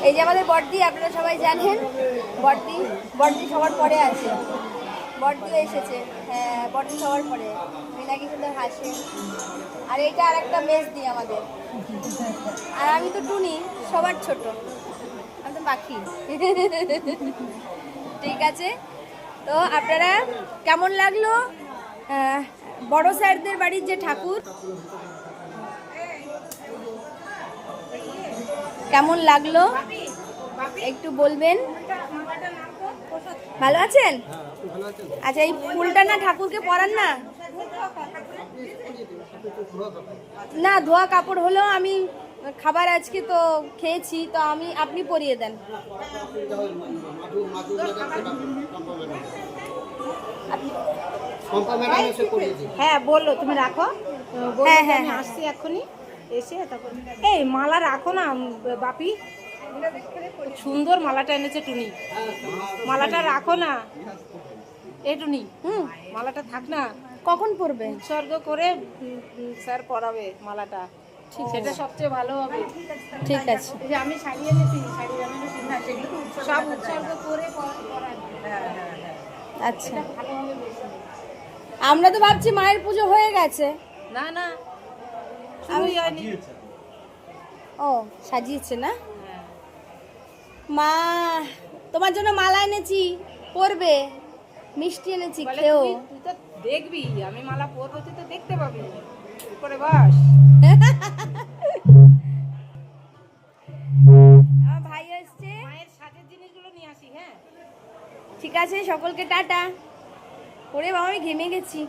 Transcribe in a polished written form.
এই যে আমাদের বড়দি, আপনারা সবাই জানেন বড়দি বড়দি সবার পরে আছে, বড়দিও এসেছে। হ্যাঁ, বড়দি সবার পরে, মিনাকি সুন্দর হাসে। আর এইটা আর একটা মেজ দি আমাদের। আর আমি তো টুনি, সবার ছোট, আমি তো পাখি। ঠিক আছে, তো আপনারা কেমন লাগলো বড় স্যারদের বাড়ির যে ঠাকুর, কেমন লাগলো একটু বলবেন। ভালো আছেন? আচ্ছা, এই ফুলটা না ঠাকুরকে পরান না? না, ধোয়া কাপড় হলেও আমি খাবার আজকে তো খেয়েছি, তো আপনি পরিয়ে দেন। হ্যাঁ বললো, তুমি রাখো। হ্যাঁ হ্যাঁ আমি আসছি এক্ষুনি, এসে তারপর এই মালা রাখো না বাপি, সুন্দর মালাটা এনেছে টুনি, মালাটা রাখো না। এই টুনি, মালাটা থাক না, কখন পরবে? উৎসর্গ করে স্যার পরাবে মালাটা, ঠিক সেটা সবচেয়ে ভালো হবে। ঠিক আছে, যে আমি শাড়ি এনেছি, শাড়ি সব উৎসর্গ করে পরাবে। আচ্ছা, ভালো হবে বেশি। আমরা তো ভাবছি মায়ের পুজো হয়ে গেছে। না না, শুরুই হয়নি। ও, সাজিয়েছে না? মা, তোমার জন্য মালা এনেছি, পরবে। মিষ্টি এনেছি, খেও। তুই তো দেখবি আমি মালা পরবো, তুই তো দেখতে পাবি করে। বাস, আমার ভাই আসছে, মায়ের সাজের জিনিসগুলো নিয়ে আসি। হ্যাঁ ঠিক আছে, সকলকে টাটা। ওরে বাবা, আমি ঘেমে গেছি।